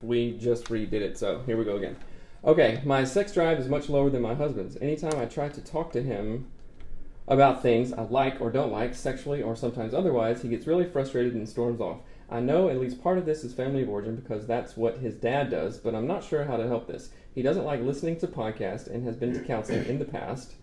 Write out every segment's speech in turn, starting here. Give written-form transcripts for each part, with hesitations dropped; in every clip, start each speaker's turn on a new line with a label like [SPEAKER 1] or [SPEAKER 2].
[SPEAKER 1] We just redid it, so here we go again. Okay, my sex drive is much lower than my husband's. Anytime I try to talk to him about things I like or don't like, sexually or sometimes otherwise, he gets really frustrated and storms off. I know at least part of this is family of origin because that's what his dad does, but I'm not sure how to help this. He doesn't like listening to podcasts and has been to counseling in the past,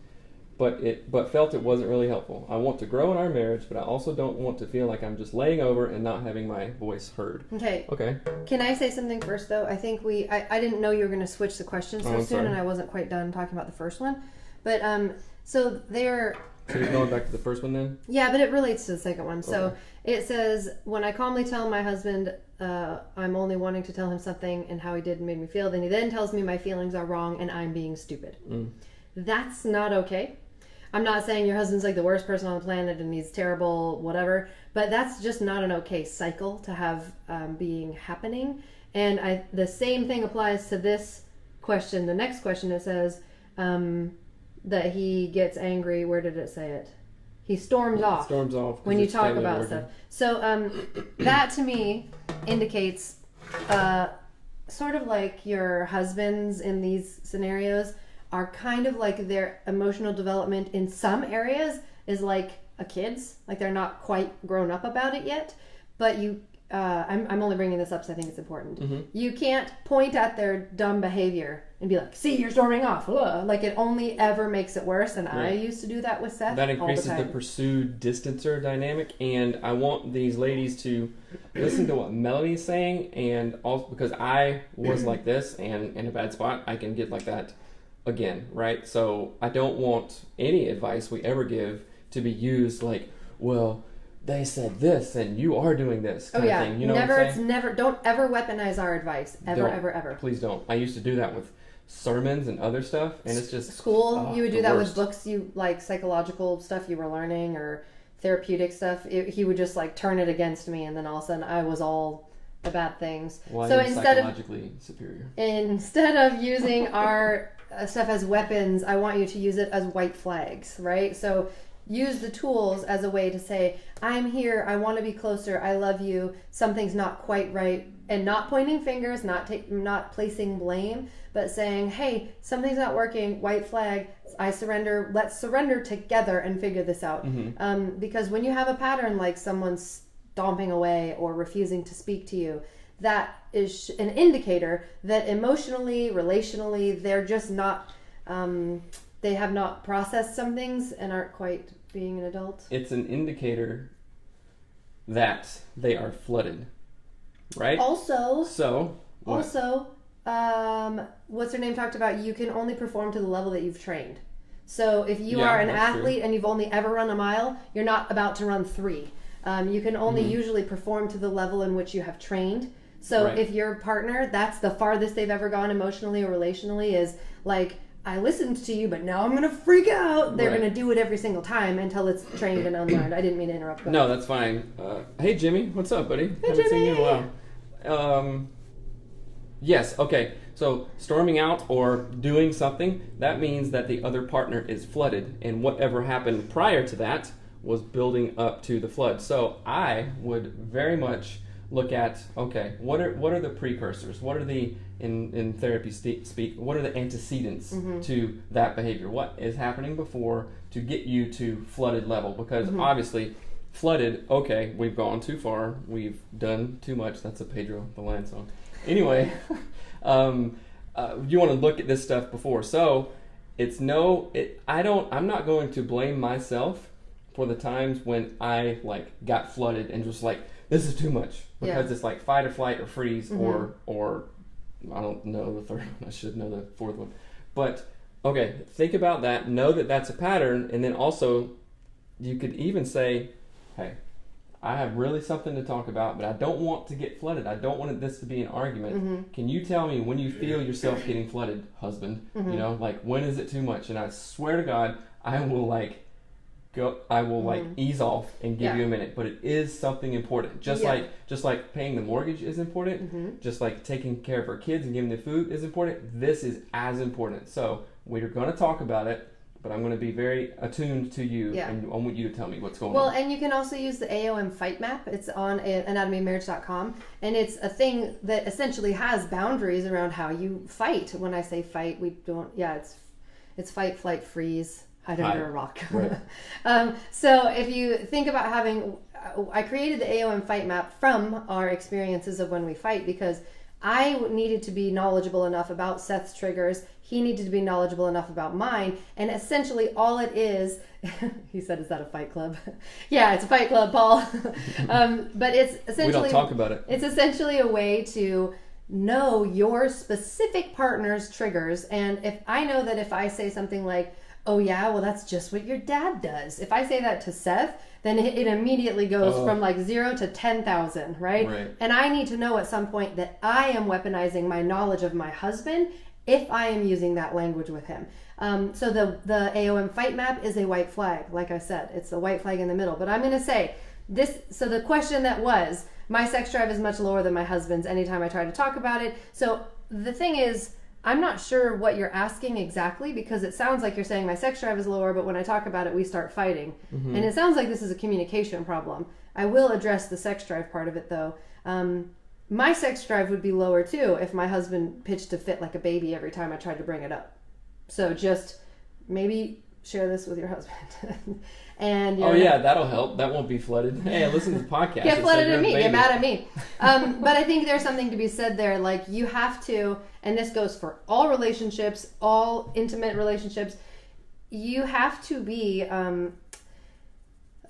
[SPEAKER 1] but felt it wasn't really helpful. I want to grow in our marriage, but I also don't want to feel like I'm just laying over and not having my voice heard.
[SPEAKER 2] Okay.
[SPEAKER 1] Okay.
[SPEAKER 2] Can I say something first, though? I think I didn't know you were going to switch the questions so soon,
[SPEAKER 1] sorry.
[SPEAKER 2] and I wasn't quite done talking about the first one. But, so they're...
[SPEAKER 1] So you're going back to the first one then?
[SPEAKER 2] Yeah, but it relates to the second one. So
[SPEAKER 1] Okay.
[SPEAKER 2] it says, when I calmly tell my husband I'm only wanting to tell him something and how he did and made me feel, then he then tells me my feelings are wrong and I'm being stupid. That's not okay. I'm not saying your husband's like the worst person on the planet and he's terrible, whatever, but that's just not an okay cycle to have being happening. And the same thing applies to this question. The next question, it says that he gets angry. Where did it say it? He storms off.
[SPEAKER 1] Storms off.
[SPEAKER 2] When you talk about stuff. So that to me indicates sort of like your husbands in these scenarios are kind of like their emotional development in some areas is like a kid's, like they're not quite grown up about it yet. But I'm only bringing this up because I think it's important.
[SPEAKER 1] Mm-hmm.
[SPEAKER 2] You can't point at their dumb behavior and be like, "See, you're storming off." Ugh. Like it only ever makes it worse. And I used to do that with Seth.
[SPEAKER 1] That increases
[SPEAKER 2] all
[SPEAKER 1] the
[SPEAKER 2] time.
[SPEAKER 1] pursued distancer dynamic, and I want these ladies to listen to what Melanie's saying, and also because I was like this and in a bad spot, I can get like that again, right? So I don't want any advice we ever give to be used like, well, they said this and you are doing this kind of thing. You know
[SPEAKER 2] never,
[SPEAKER 1] what I'm
[SPEAKER 2] it's
[SPEAKER 1] saying?
[SPEAKER 2] never, don't ever weaponize our advice. Ever,
[SPEAKER 1] Don't.
[SPEAKER 2] ever, ever.
[SPEAKER 1] Please don't. I used to do that with sermons and other stuff, and it's just
[SPEAKER 2] School, you would do
[SPEAKER 1] the
[SPEAKER 2] that
[SPEAKER 1] worst.
[SPEAKER 2] with books, you like psychological stuff you were learning or therapeutic stuff. He would just like turn it against me, and then all of a sudden I was all the bad things.
[SPEAKER 1] Well,
[SPEAKER 2] So
[SPEAKER 1] I'm
[SPEAKER 2] instead
[SPEAKER 1] psychologically superior.
[SPEAKER 2] of using our stuff as weapons, I want you to use it as white flags, right? So use the tools as a way to say, I'm here, I want to be closer, I love you, something's not quite right, and not pointing fingers, not placing blame, but saying, hey, something's not working, white flag, I surrender, let's surrender together and figure this out. Because when you have a pattern like someone stomping away or refusing to speak to you, that is an indicator that emotionally, relationally, they're just not, they have not processed some things and aren't quite being an adult.
[SPEAKER 1] It's an indicator that they are flooded, right?
[SPEAKER 2] Also,
[SPEAKER 1] what?
[SPEAKER 2] What's her name talked about, you can only perform to the level that you've trained. So if you
[SPEAKER 1] Yeah,
[SPEAKER 2] are an
[SPEAKER 1] that's
[SPEAKER 2] athlete
[SPEAKER 1] true.
[SPEAKER 2] and you've only ever run a mile, you're not about to run 3. You can only usually perform to the level in which you have trained. So
[SPEAKER 1] Right.
[SPEAKER 2] if your partner, that's the farthest they've ever gone emotionally or relationally, is like, I listened to you, but now I'm going to freak out. They're
[SPEAKER 1] Right.
[SPEAKER 2] going to do it every single time until it's trained and unlearned. I didn't mean to interrupt.
[SPEAKER 1] No, that's fine. Hey, Jimmy, what's up, buddy? Haven't
[SPEAKER 2] Jimmy.
[SPEAKER 1] seen you in a while. Yes, okay. So storming out or doing something, that means that the other partner is flooded, and whatever happened prior to that was building up to the flood. So I would very much look at, okay, what are the precursors? What are the in therapy speak? What are the antecedents to that behavior? What is happening before to get you to flooded level? Because obviously, flooded. Okay, we've gone too far. We've done too much. That's a Pedro Balan song. Anyway, you want to look at this stuff before. So I'm not going to blame myself for the times when I like got flooded and just like, this is too much, because it's like fight or flight or freeze or I don't know the third one. I should know the fourth one. But okay, think about that. Know that that's a pattern, and then also you could even say, hey, I have really something to talk about, but I don't want to get flooded. I don't want this to be an argument. Can you tell me when you feel yourself getting flooded, husband? You know, like when is it too much? And I swear to God, I will ease off and give you a minute, but it is something important. Just like paying the mortgage is important, just like taking care of our kids and giving them food is important. This is as important. So we're going to talk about it, but I'm going to be very attuned to you,
[SPEAKER 2] Yeah.
[SPEAKER 1] and I want you to tell me what's going
[SPEAKER 2] Well,
[SPEAKER 1] on.
[SPEAKER 2] and you can also use the AOM Fight Map. It's on anatomyofmarriage.com, and it's a thing that essentially has boundaries around how you fight. When I say fight, we don't. Yeah, it's fight, flight, freeze, hide under a rock.
[SPEAKER 1] Right.
[SPEAKER 2] So if you think about having, I created the AOM Fight Map from our experiences of when we fight, because I needed to be knowledgeable enough about Seth's triggers. He needed to be knowledgeable enough about mine. And essentially all it is, he said, is that a fight club? Yeah, it's a fight club, Paul. But it's essentially...
[SPEAKER 1] We don't talk about it.
[SPEAKER 2] It's essentially a way to know your specific partner's triggers. And if I know that if I say something like, oh yeah, well that's just what your dad does. If I say that to Seth, then it immediately goes from like 0 to 10,000, right? And I need to know at some point that I am weaponizing my knowledge of my husband if I am using that language with him. So the AOM Fight Map is a white flag. Like I said, it's a white flag in the middle. But I'm going to say this. So the question that was, my sex drive is much lower than my husband's anytime I try to talk about it. So the thing is, I'm not sure what you're asking exactly, because it sounds like you're saying my sex drive is lower, but when I talk about it, we start fighting. And it sounds like this is a communication problem. I will address the sex drive part of it, though. My sex drive would be lower, too, if my husband pitched a fit like a baby every time I tried to bring it up. So just maybe share this with your husband. And
[SPEAKER 1] Oh yeah, that'll help. That won't be flooded. Hey, listen to the podcast.
[SPEAKER 2] Get flooded at me.
[SPEAKER 1] Baby.
[SPEAKER 2] Get mad at me. But I think there's something to be said there. Like, you have to, and this goes for all relationships, all intimate relationships, you have to be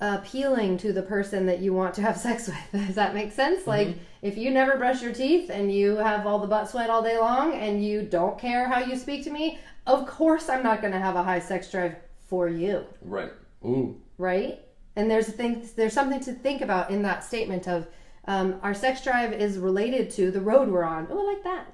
[SPEAKER 2] appealing to the person that you want to have sex with. Does that make sense? Like, if you never brush your teeth and you have all the butt sweat all day long and you don't care how you speak to me, of course I'm not going to have a high sex drive for you.
[SPEAKER 1] Right. Ooh.
[SPEAKER 2] Right? And there's something to think about in that statement of our sex drive is related to the road we're on. Oh, I like that.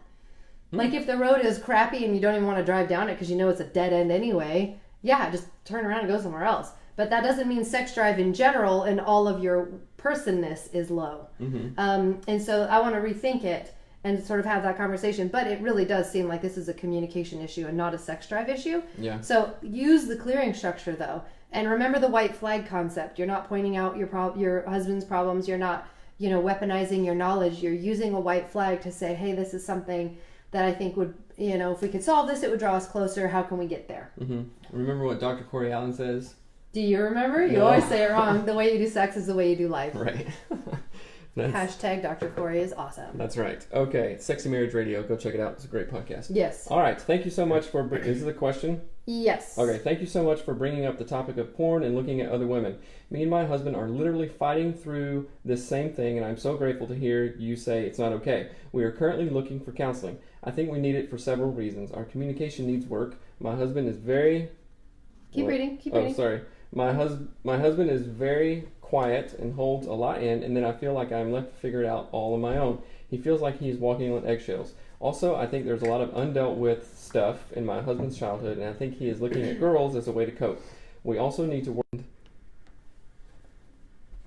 [SPEAKER 2] Like, if the road is crappy and you don't even want to drive down it because you know it's a dead end anyway, yeah, just turn around and go somewhere else. But that doesn't mean sex drive in general and all of your personness is low. And so I want to rethink it and sort of have that conversation. But it really does seem like this is a communication issue and not a sex drive issue.
[SPEAKER 1] Yeah.
[SPEAKER 2] So use the clearing structure, though. And remember the white flag concept. You're not pointing out your husband's problems. You're not, weaponizing your knowledge. You're using a white flag to say, hey, this is something that I think would, if we could solve this, it would draw us closer. How can we get there?
[SPEAKER 1] Remember what Dr. Corey Allen says?
[SPEAKER 2] Do you remember? You
[SPEAKER 1] No.
[SPEAKER 2] always say it wrong. The way you do sex is the way you do life.
[SPEAKER 1] Right.
[SPEAKER 2] Hashtag Dr. Corey is awesome.
[SPEAKER 1] That's right. Okay, Sexy Marriage Radio. Go check it out. It's a great podcast.
[SPEAKER 2] Yes.
[SPEAKER 1] All right. Thank you so much for... Is this a question?
[SPEAKER 2] Yes.
[SPEAKER 1] Okay, thank you so much for bringing up the topic of porn and looking at other women. Me and my husband are literally fighting through this same thing, and I'm so grateful to hear you say it's not okay. We are currently looking for counseling. I think we need it for several reasons. Our communication needs work. My husband is very...
[SPEAKER 2] Keep reading. Keep reading.
[SPEAKER 1] Oh, sorry. My husband is very quiet and holds a lot in, and then I feel like I'm left to figure it out all on my own. He feels like he's walking on eggshells. Also, I think there's a lot of undealt with stuff in my husband's childhood, and I think he is looking at girls as a way to cope. We also need to work with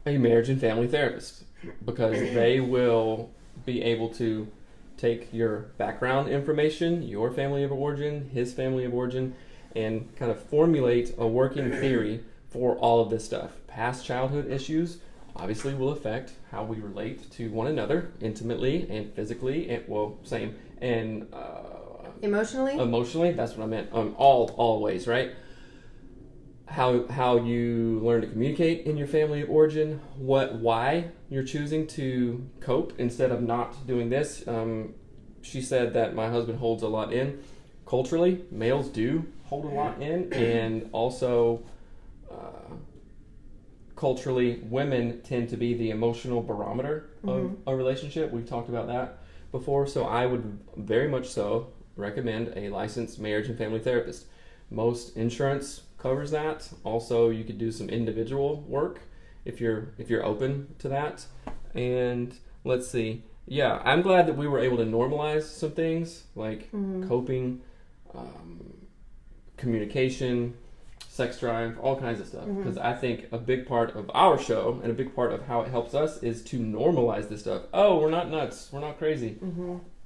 [SPEAKER 1] a marriage and family therapist, because they will be able to take your background information, your family of origin, his family of origin, and kind of formulate a working theory for all of this stuff. Past childhood issues obviously will affect how we relate to one another intimately and physically, and same, and emotionally, that's what I meant, all ways, right? How you learn to communicate in your family of origin, why you're choosing to cope instead of not doing this. She said that my husband holds a lot in. Culturally, males do hold a lot in, and also culturally, women tend to be the emotional barometer of a relationship. We've talked about that before, so I would very much so recommend a licensed marriage and family therapist. Most insurance covers that. Also, you could do some individual work if you're open to that. And let's see. Yeah, I'm glad that we were able to normalize some things like coping, communication, sex drive, all kinds of stuff. Because I think a big part of our show and a big part of how it helps us is to normalize this stuff. Oh, we're not nuts. We're not crazy.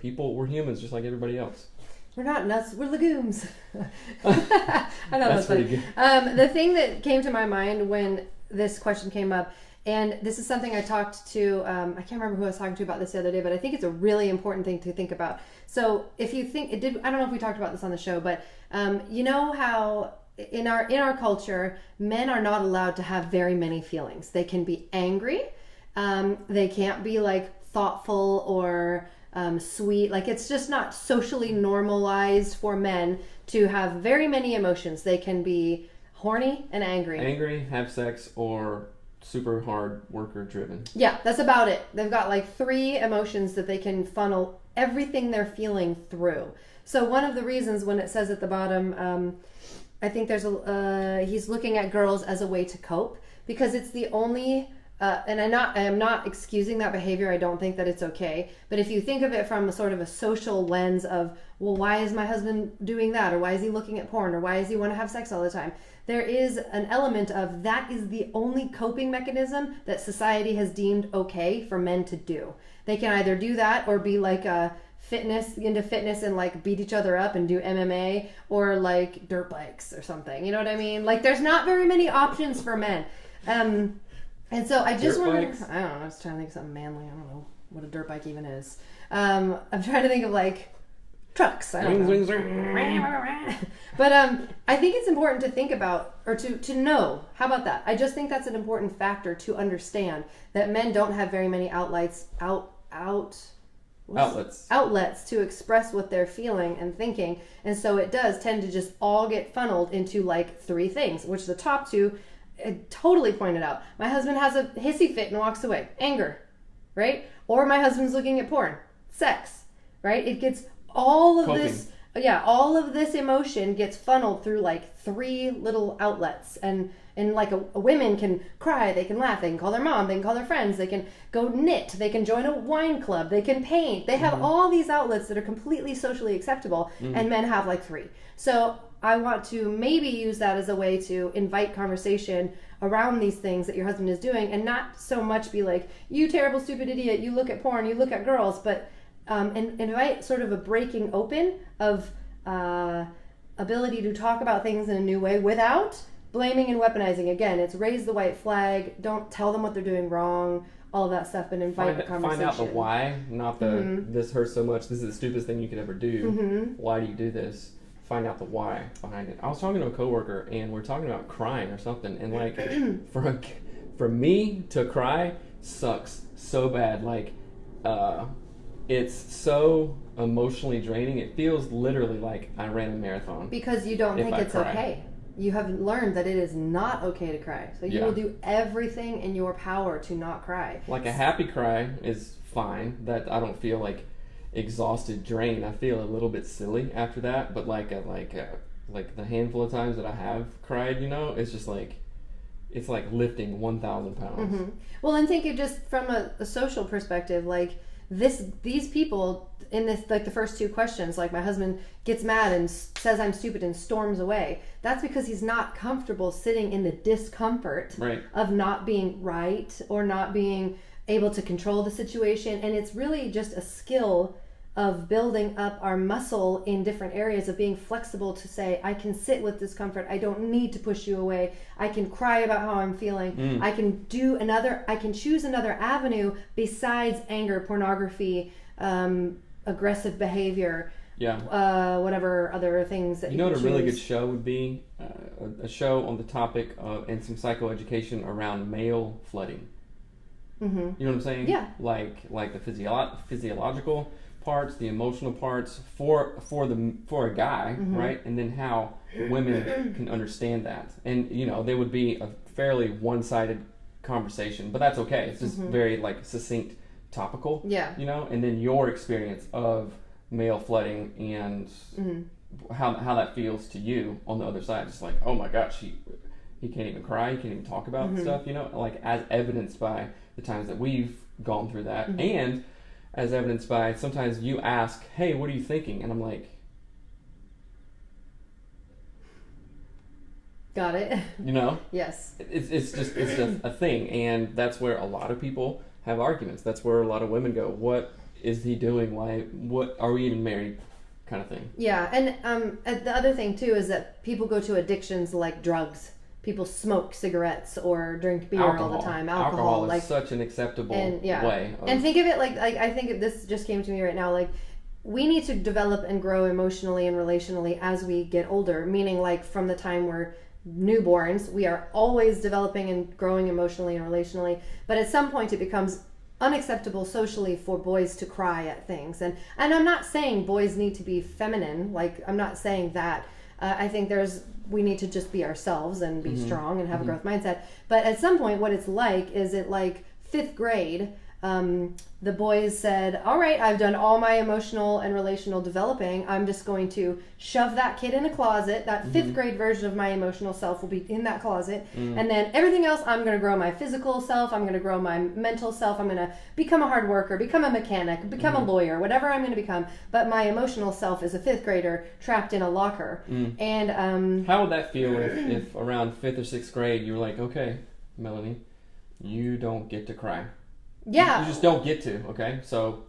[SPEAKER 1] We're humans just like everybody else.
[SPEAKER 2] We're not nuts. We're legumes. I know that's
[SPEAKER 1] pretty
[SPEAKER 2] funny.
[SPEAKER 1] good.
[SPEAKER 2] The thing that came to my mind when this question came up, and this is something I talked to, I can't remember who I was talking to about this the other day, but I think it's a really important thing to think about. So if you think I don't know if we talked about this on the show, but you know how in our culture, men are not allowed to have very many feelings. They can be angry. They can't be like thoughtful or sweet. Like it's just not socially normalized for men to have very many emotions. They can be horny and angry.
[SPEAKER 1] Angry, have sex, or super hard worker driven.
[SPEAKER 2] Yeah, that's about it. They've got like 3 emotions that they can funnel everything they're feeling through. So one of the reasons when it says at the bottom, I think there's he's looking at girls as a way to cope, because it's the only and I am not excusing that behavior. I don't think that it's okay. But if you think of it from a sort of a social lens of, well, why is my husband doing that? Or why is he looking at porn? Or why does he want to have sex all the time? There is an element of that is the only coping mechanism that society has deemed okay for men to do. They can either do that or be like into fitness and like beat each other up and do MMA, or like dirt bikes or something. You know what I mean? Like there's not very many options for men. And so I just wanted, I don't know, I was trying to think of something manly. I don't know what a dirt bike even is. I'm trying to think of like trucks. I don't know. But I think it's important to think about, or to know. How about that? I just think that's an important factor to understand, that men don't have very many outlets to express what they're feeling and thinking. And so it does tend to just all get funneled into like 3 things, which the top 2 totally pointed out. My husband has a hissy fit and walks away. Anger, right? Or my husband's looking at porn. Sex, right? It gets all of this, all of this emotion gets funneled through like 3 little outlets. And like a women can cry, they can laugh, they can call their mom, they can call their friends, they can go knit, they can join a wine club, they can paint. They have all these outlets that are completely socially acceptable, and men have like 3. So I want to maybe use that as a way to invite conversation around these things that your husband is doing, and not so much be like, you terrible stupid idiot, you look at porn, you look at girls, but and invite sort of a breaking open of ability to talk about things in a new way without blaming and weaponizing. Again, it's raise the white flag, don't tell them what they're doing wrong, all of that stuff, and invite the conversation.
[SPEAKER 1] Find out the why, not the this hurts so much, this is the stupidest thing you could ever do. Why do you do this? Find out the why behind it. I was talking to a coworker and we're talking about crying or something, and like for me to cry sucks so bad. Like it's so emotionally draining. It feels literally like I ran a marathon. Because
[SPEAKER 2] you don't think it's okay. You have learned that it is not okay to cry. So you will do everything in your power to not cry.
[SPEAKER 1] Like a happy cry is fine. That I don't feel like exhausted, drained. I feel a little bit silly after that, but like the handful of times that I have cried, it's just like it's like lifting 1,000 pounds.
[SPEAKER 2] Well, and think of just from a social perspective, like these people in this, like the first 2 questions, like my husband gets mad and says I'm stupid and storms away. That's because he's not comfortable sitting in the discomfort of not being right or not being able to control the situation. And it's really just a skill of building up our muscle in different areas, of being flexible to say, I can sit with discomfort. I don't need to push you away. I can cry about how I'm feeling. I can choose another avenue besides anger, pornography, aggressive behavior, whatever other things that you
[SPEAKER 1] know
[SPEAKER 2] can
[SPEAKER 1] what a
[SPEAKER 2] choose.
[SPEAKER 1] really good show would be? A show on the topic of, and some psychoeducation around male flooding. You know what I'm saying?
[SPEAKER 2] Yeah.
[SPEAKER 1] Like the physiological parts, the emotional parts for a guy, right? And then how women can understand that. And they would be a fairly one-sided conversation, but that's okay. It's just very like succinct, topical. Yeah. And then your experience of male flooding and how that feels to you on the other side. Just like, oh my gosh, he can't even cry, he can't even talk about stuff, like as evidenced by the times that we've gone through that, and as evidenced by sometimes you ask, hey, what are you thinking? And I'm like,
[SPEAKER 2] got it. Yes.
[SPEAKER 1] It's just a thing, and that's where a lot of people have arguments. That's where a lot of women go, what is he doing? Why? What are we even married kind of thing.
[SPEAKER 2] Yeah, and the other thing too is that people go to addictions like drugs. People smoke cigarettes or drink beer all the time.
[SPEAKER 1] Alcohol is such an acceptable way.
[SPEAKER 2] And think of it like I think this just came to me right now. Like, we need to develop and grow emotionally and relationally as we get older. Meaning, like, from the time we're newborns, we are always developing and growing emotionally and relationally. But at some point, it becomes unacceptable socially for boys to cry at things. And I'm not saying boys need to be feminine. Like, I'm not saying that. I think we need to just be ourselves and be strong and have a growth mindset. But at some point, what it's like is it like 5th grade, the boys said, all right, I've done all my emotional and relational developing. I'm just going to shove that kid in a closet. That 5th grade version of my emotional self will be in that closet. And then everything else, I'm going to grow my physical self. I'm going to grow my mental self. I'm going to become a hard worker, become a mechanic, become a lawyer, whatever I'm going to become. But my emotional self is a 5th grader trapped in a locker. And
[SPEAKER 1] how would that feel if around 5th or 6th grade you were like, okay, Melanie, you don't get to cry.
[SPEAKER 2] Yeah.
[SPEAKER 1] You just don't get to, okay? So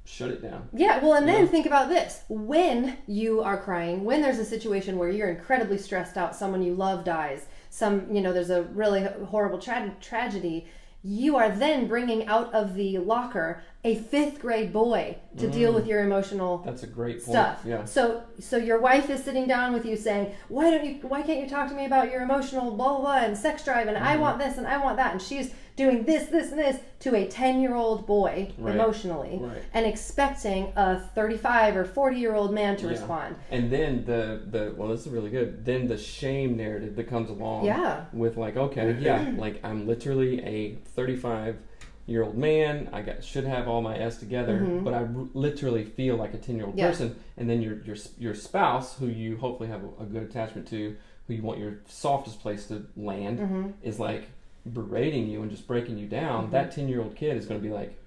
[SPEAKER 1] shut it down.
[SPEAKER 2] Yeah, well, and then think about this. When you are crying, when there's a situation where you're incredibly stressed out, someone you love dies, there's a really horrible tragedy, you are then bringing out of the locker a 5th grade boy to deal with your emotional
[SPEAKER 1] That's a great point.
[SPEAKER 2] stuff.
[SPEAKER 1] Yeah.
[SPEAKER 2] So your wife is sitting down with you saying, why can't you talk to me about your emotional blah blah blah and sex drive and I want this and I want that, and she's doing this and this to a 10-year-old boy emotionally and expecting a 35 or 40-year-old man to respond.
[SPEAKER 1] And then this is really good. Then the shame narrative that comes along with like, okay, like I'm literally a 35-year-old man. I should have all my S together, but I literally feel like a 10-year-old person. And then your spouse, who you hopefully have a good attachment to, who you want your softest place to land, is like berating you and just breaking you down. That 10-year-old kid is going to be like,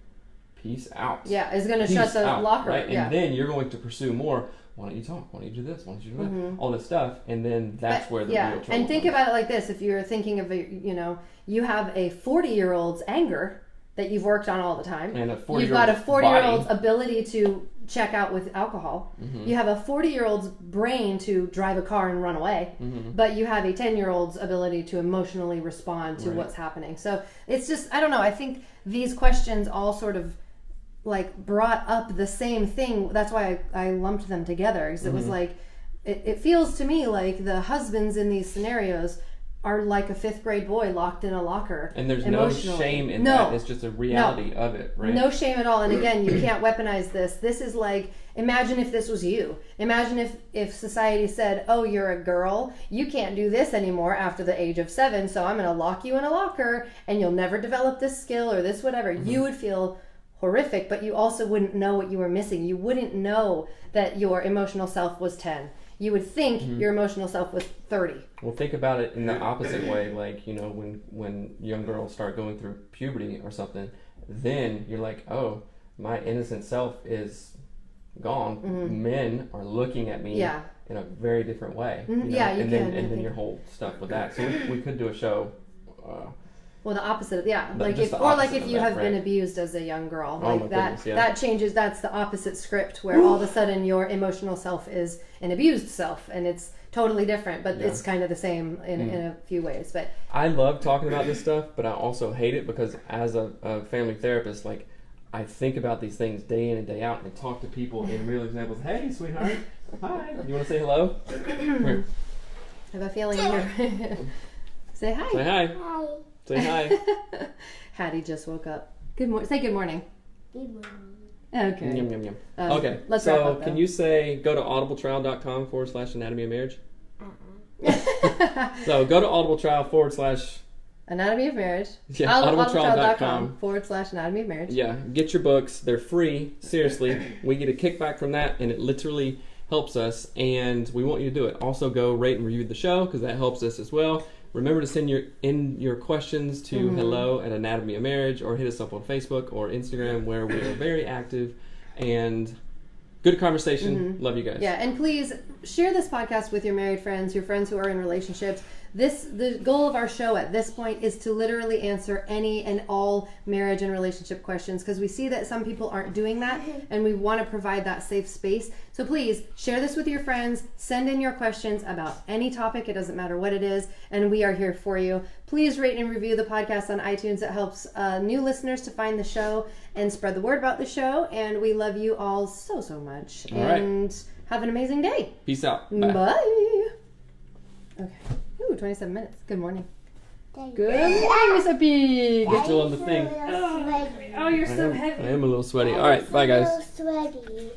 [SPEAKER 1] peace out.
[SPEAKER 2] Yeah, is going to shut the locker.
[SPEAKER 1] Right? And then you're going to pursue more. Why don't you talk? Why don't you do this? Why don't you do that? All this stuff. And then that's where the real trouble
[SPEAKER 2] And think
[SPEAKER 1] comes.
[SPEAKER 2] about it like this. If you're thinking of, you have a 40-year-old's anger that you've worked on all the time.
[SPEAKER 1] And
[SPEAKER 2] you've got a 40-year-old's ability to check out with alcohol. You have a 40-year-old's brain to drive a car and run away. But you have a 10-year-old's ability to emotionally respond to what's happening. So it's just, I don't know. I think these questions all sort of like brought up the same thing. That's why I lumped them together, because it was like, it feels to me like the husbands in these scenarios are like a 5th grade boy locked in a locker.
[SPEAKER 1] And there's no shame in that. It's just a reality of it, right?
[SPEAKER 2] No shame at all. And again, you can't weaponize this. This is like, imagine if this was you. Imagine if society said, oh, you're a girl, you can't do this anymore after the age of 7, so I'm going to lock you in a locker and you'll never develop this skill or this whatever. You would feel horrific, but you also wouldn't know what you were missing. You wouldn't know that your emotional self was 10. You would think your emotional self was 30.
[SPEAKER 1] Well, think about it in the opposite way. Like, when young girls start going through puberty or something, then you're like, oh, my innocent self is gone. Men are looking at me in a very different way.
[SPEAKER 2] And
[SPEAKER 1] then your whole stuff with that. So we could do a show.
[SPEAKER 2] Well, the opposite, like if you have been abused as a young girl, like that changes. That's the opposite script, where all of a sudden your emotional self is an abused self, and it's totally different, but it's kind of the same in a few ways. But
[SPEAKER 1] I love talking about this stuff, but I also hate it because as a family therapist, like, I think about these things day in and day out and talk to people in real examples. Hey, sweetheart, hi. You want to say hello?
[SPEAKER 2] I have a feeling you're say hi.
[SPEAKER 1] Say hi.
[SPEAKER 3] Hi.
[SPEAKER 1] Say hi.
[SPEAKER 2] Hattie just woke up. Good morning. Say good morning.
[SPEAKER 3] Good morning.
[SPEAKER 2] Okay.
[SPEAKER 1] Yum, yum, yum. Okay.
[SPEAKER 2] Let's wrap
[SPEAKER 1] so
[SPEAKER 2] up,
[SPEAKER 1] can you go to audibletrial.com/anatomy of marriage? So go to audibletrial/
[SPEAKER 2] Anatomy of Marriage.
[SPEAKER 1] audibletrial.com
[SPEAKER 2] /Anatomy of Marriage.
[SPEAKER 1] Yeah. Get your books. They're free. Seriously. We get a kickback from that, and it literally helps us, and we want you to do it. Also, go rate and review the show, because that helps us as well. Remember to send your questions to hello@Anatomy of Marriage, or hit us up on Facebook or Instagram, where we are very active. And good conversation. Love you guys.
[SPEAKER 2] Yeah, and please share this podcast with your married friends, your friends who are in relationships. the goal of our show at this point is to literally answer any and all marriage and relationship questions, because we see that some people aren't doing that, and we want to provide that safe space. So please share this with your friends, send in your questions about any topic, it doesn't matter what it is, and we are here for you. Please rate and review the podcast on iTunes. It helps new listeners to find the show and spread the word about the show, and we love you all so much.
[SPEAKER 1] All right.
[SPEAKER 2] And have an amazing day.
[SPEAKER 1] Peace out. Bye.
[SPEAKER 2] Bye. Okay. Ooh, 27 minutes. Good morning. Good morning, Mr. Pig.
[SPEAKER 1] You're still on the thing.
[SPEAKER 2] Oh, you're so heavy.
[SPEAKER 1] I am a little sweaty. All right. Bye, guys.
[SPEAKER 3] Sweaty.